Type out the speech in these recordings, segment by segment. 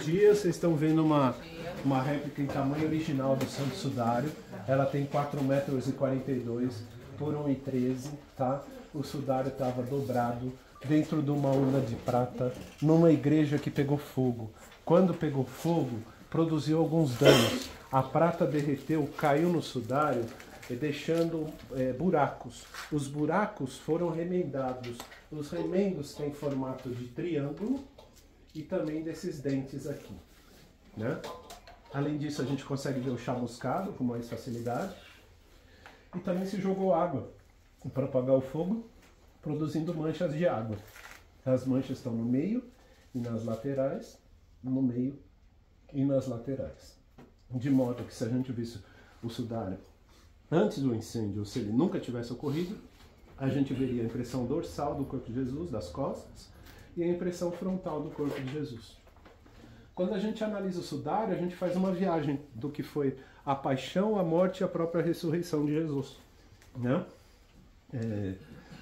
dia, vocês estão vendo uma réplica em tamanho original do Santo Sudário. Ela tem 4,42 m por 1,13 m, tá? O sudário estava dobrado dentro de uma urna de prata, numa igreja que pegou fogo. Quando pegou fogo, produziu alguns danos. A prata derreteu, caiu no sudário, deixando buracos. Os buracos foram remendados. Os remendos têm formato de triângulo e também desses dentes aqui, né? Além disso, a gente consegue ver o chamuscado com mais facilidade. E também se jogou água para apagar o fogo, produzindo manchas de água. As manchas estão no meio e nas laterais, no meio e nas laterais. De modo que se a gente visse o sudário antes do incêndio, ou se ele nunca tivesse ocorrido, a gente veria a impressão dorsal do corpo de Jesus, das costas, e a impressão frontal do corpo de Jesus. Quando a gente analisa o sudário, a gente faz uma viagem do que foi a paixão, a morte e a própria ressurreição de Jesus, né?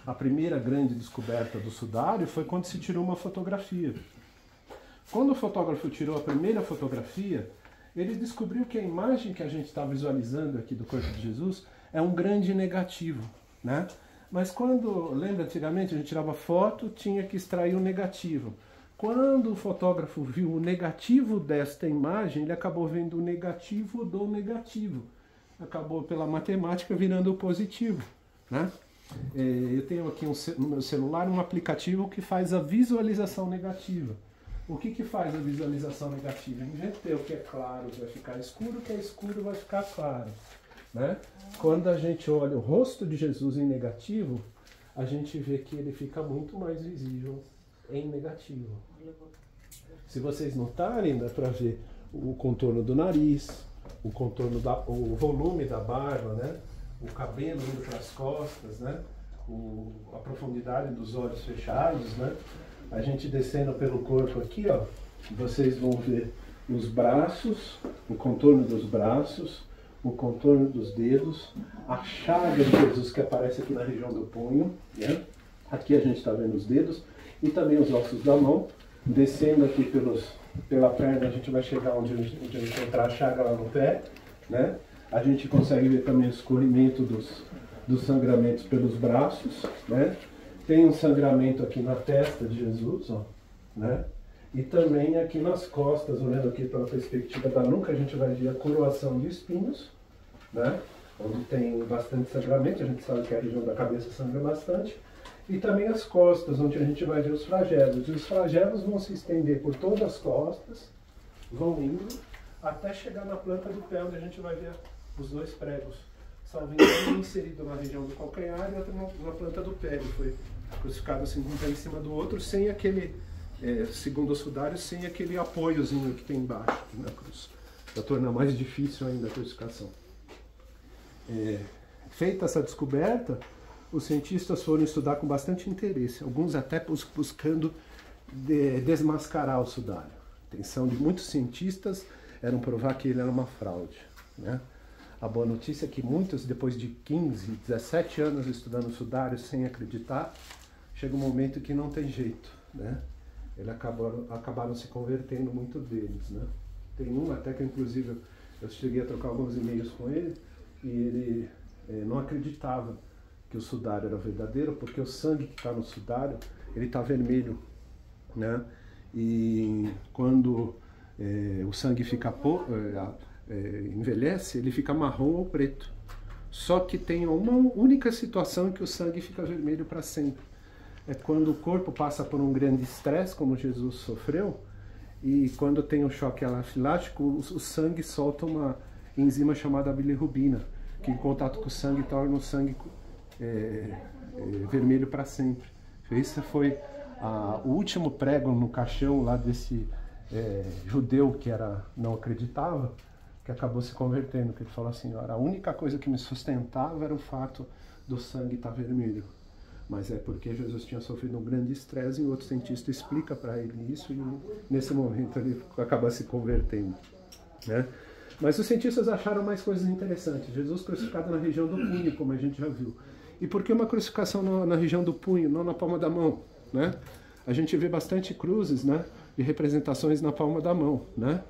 A primeira grande descoberta do sudário foi quando se tirou uma fotografia. Quando o fotógrafo tirou a primeira fotografia, ele descobriu que a imagem que a gente está visualizando aqui do corpo de Jesus é um grande negativo, né? Mas quando, lembra, antigamente a gente tirava foto, tinha que extrair o negativo. Quando o fotógrafo viu o negativo desta imagem, ele acabou vendo o negativo do negativo. Acabou, pela matemática, virando o positivo, né? Eu tenho aqui no meu celular um aplicativo que faz a visualização negativa. O que faz a visualização negativa? Inverter o que é claro vai ficar escuro, o que é escuro vai ficar claro, né? Quando a gente olha o rosto de Jesus em negativo, a gente vê que ele fica muito mais visível em negativo. Se vocês notarem, dá para ver o contorno do nariz, o contorno o volume da barba, né? O cabelo indo para as costas, né? A profundidade dos olhos fechados, né? A gente descendo pelo corpo aqui, ó, vocês vão ver os braços, o contorno dos braços, o contorno dos dedos, a chaga de Jesus que aparece aqui na região do punho, né? Aqui a gente está vendo os dedos e também os ossos da mão. Descendo aqui pela perna, a gente vai chegar onde encontrar a chaga lá no pé, né? A gente consegue ver também o escorrimento dos sangramentos pelos braços, né? Tem um sangramento aqui na testa de Jesus, ó, né? E também aqui nas costas, olhando aqui pela perspectiva da nuca, a gente vai ver a coroação de espinhos, né? Onde tem bastante sangramento, a gente sabe que a região da cabeça sangra bastante. E também as costas, onde a gente vai ver os flagelos. E os flagelos vão se estender por todas as costas, vão indo, até chegar na planta do pé, onde a gente vai ver os dois pregos. Salvo engano, um inserido na região do calcanhar e outro na planta do pé. Ele foi crucificado assim, um pé em cima do outro, sem aquele, segundo o sudário, sem aquele apoiozinho que tem embaixo na cruz. Para tornar mais difícil ainda a crucificação. Feita essa descoberta, os cientistas foram estudar com bastante interesse, alguns até buscando desmascarar o sudário. A intenção de muitos cientistas era provar que ele era uma fraude, né? A boa notícia é que muitos, depois de 15, 17 anos estudando o sudário sem acreditar, chega um momento que não tem jeito, né? Eles acabaram se convertendo, muito deles, né? Tem um até que, inclusive, eu cheguei a trocar alguns e-mails com ele, e ele não acreditava que o sudário era verdadeiro, porque o sangue que está no sudário, ele está vermelho, né? E quando o sangue fica envelhece, ele fica marrom ou preto. Só que tem uma única situação em que o sangue fica vermelho para sempre. É quando o corpo passa por um grande estresse, como Jesus sofreu, e quando tem um choque anafilático, o sangue solta uma enzima chamada bilirrubina, que em contato com o sangue torna o sangue vermelho para sempre. Esse foi o último prego no caixão lá desse judeu que não acreditava, que acabou se convertendo, que ele falou assim: a única coisa que me sustentava era o fato do sangue estar vermelho, mas é porque Jesus tinha sofrido um grande estresse, e outro cientista explica para ele isso, e nesse momento ele acaba se convertendo, né? Mas os cientistas acharam mais coisas interessantes. Jesus crucificado na região do punho, como a gente já viu. E por que uma crucificação na região do punho, não na palma da mão, né? A gente vê bastante cruzes, né? de representações na palma da mão, né?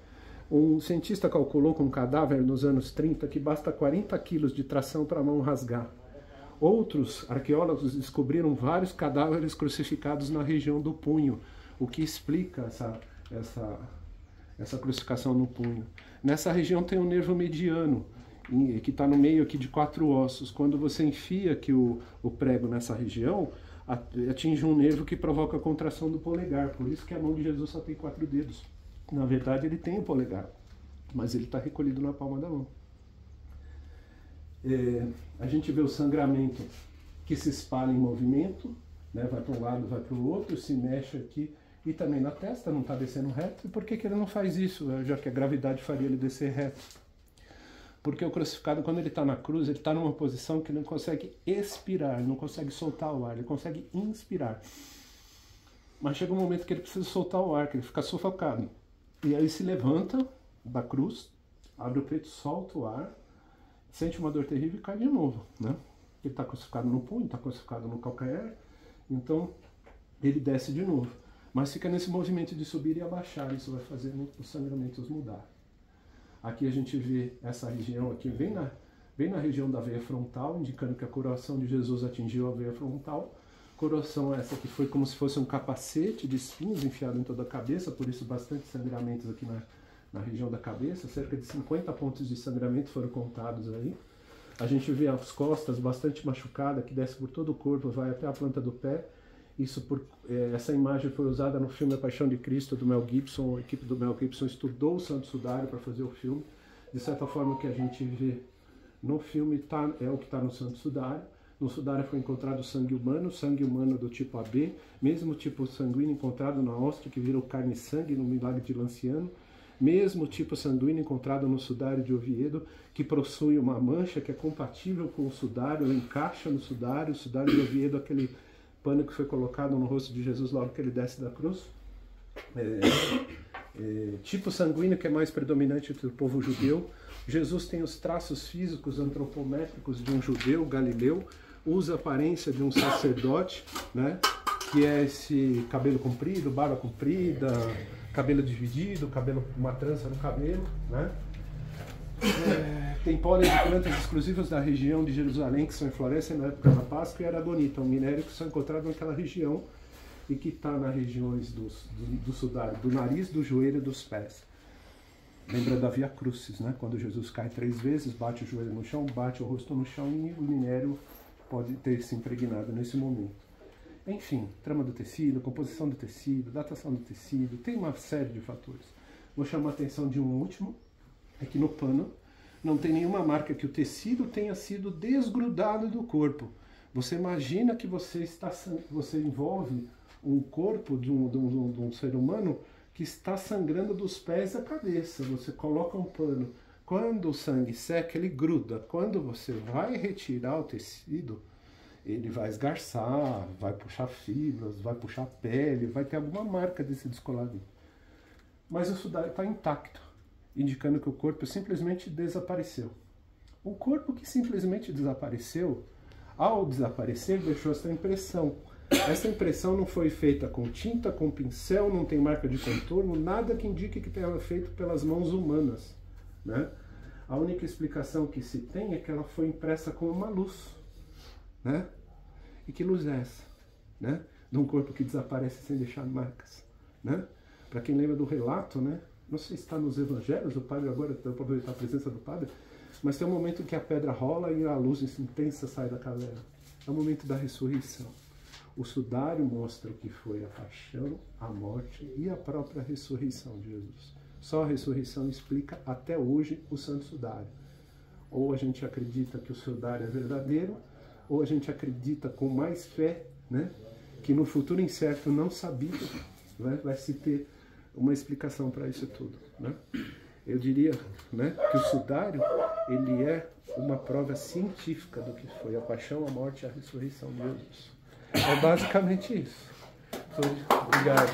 Um cientista calculou com um cadáver nos anos 30 que basta 40 quilos de tração para a mão rasgar. Outros arqueólogos descobriram vários cadáveres crucificados na região do punho, o que explica essa crucificação no punho. Nessa região tem um nervo mediano, que está no meio aqui de 4 ossos. Quando você enfia aqui o prego nessa região, atinge um nervo que provoca a contração do polegar. Por isso que a mão de Jesus só tem 4 dedos. Na verdade, ele tem o polegar, mas ele está recolhido na palma da mão. A gente vê o sangramento que se espalha em movimento, né? Vai para um lado, vai para o outro, se mexe aqui e também na testa, não está descendo reto. E por que ele não faz isso, já que a gravidade faria ele descer reto? Porque o crucificado, quando ele está na cruz, ele está numa posição que não consegue expirar, não consegue soltar o ar, ele consegue inspirar. Mas chega um momento que ele precisa soltar o ar, que ele fica sufocado. E aí se levanta da cruz, abre o peito, solta o ar, sente uma dor terrível e cai de novo, né? Ele está crucificado no punho, está crucificado no calcanhar, então ele desce de novo. Mas fica nesse movimento de subir e abaixar, isso vai fazer os sangramentos mudar. Aqui a gente vê essa região aqui, bem na região da veia frontal, indicando que a coração de Jesus atingiu a veia frontal. Coração essa que foi como se fosse um capacete de espinhos enfiado em toda a cabeça, por isso bastante sangramentos aqui na região da cabeça, cerca de 50 pontos de sangramento foram contados aí. A gente vê as costas bastante machucadas, que desce por todo o corpo, vai até a planta do pé. Essa imagem foi usada no filme A Paixão de Cristo, do Mel Gibson. A equipe do Mel Gibson estudou o Santo Sudário para fazer o filme. De certa forma, o que a gente vê no filme é o que está no Santo Sudário. No sudário foi encontrado sangue humano do tipo AB, mesmo tipo sanguíneo encontrado na hóstia, que virou carne e sangue no milagre de Lanciano, mesmo tipo sanguíneo encontrado no sudário de Oviedo, que possui uma mancha que é compatível com o sudário, encaixa no sudário. O sudário de Oviedo, aquele pano que foi colocado no rosto de Jesus logo que ele desce da cruz. Tipo sanguíneo, que é mais predominante entre o povo judeu. Jesus tem os traços físicos antropométricos de um judeu galileu, usa a aparência de um sacerdote, né? Que é esse cabelo comprido, barba comprida, cabelo dividido, uma trança no cabelo, né? Tem pólen de plantas exclusivas da região de Jerusalém que só florescem na época da Páscoa, e aragonita, um minério que só é encontrado naquela região e que está nas regiões do sudário, do nariz, do joelho e dos pés. Lembra da Via Crucis, né? Quando Jesus cai 3 vezes, bate o joelho no chão, bate o rosto no chão e o minério pode ter se impregnado nesse momento. Enfim, trama do tecido, composição do tecido, datação do tecido, tem uma série de fatores. Vou chamar a atenção de um último, é que no pano não tem nenhuma marca que o tecido tenha sido desgrudado do corpo. Você imagina que você envolve um corpo de um ser humano que está sangrando dos pés à cabeça. Você coloca um pano. Quando o sangue seca, ele gruda. Quando você vai retirar o tecido, ele vai esgarçar, vai puxar fibras, vai puxar pele, vai ter alguma marca desse descolamento. Mas o sudário está intacto, indicando que o corpo simplesmente desapareceu. O corpo que simplesmente desapareceu, ao desaparecer, deixou essa impressão. Essa impressão não foi feita com tinta, com pincel, não tem marca de contorno, nada que indique que tenha feito pelas mãos humanas, né? A única explicação que se tem é que ela foi impressa com uma luz, né? E que luz é essa, né? De um corpo que desaparece sem deixar marcas, né? Para quem lembra do relato, né? Não sei se está nos evangelhos, o padre agora está aproveitar a presença do padre, mas tem um momento que a pedra rola e a luz intensa sai da caverna. É o momento da ressurreição. O sudário mostra o que foi a paixão, a morte e a própria ressurreição de Jesus. Só a ressurreição explica até hoje o Santo Sudário. Ou a gente acredita que o sudário é verdadeiro, ou a gente acredita com mais fé, né, que no futuro incerto não sabido vai se ter uma explicação para isso tudo, né? Eu diria, né, que o sudário ele é uma prova científica do que foi a paixão, a morte e a ressurreição de Jesus. É basicamente isso. Obrigado.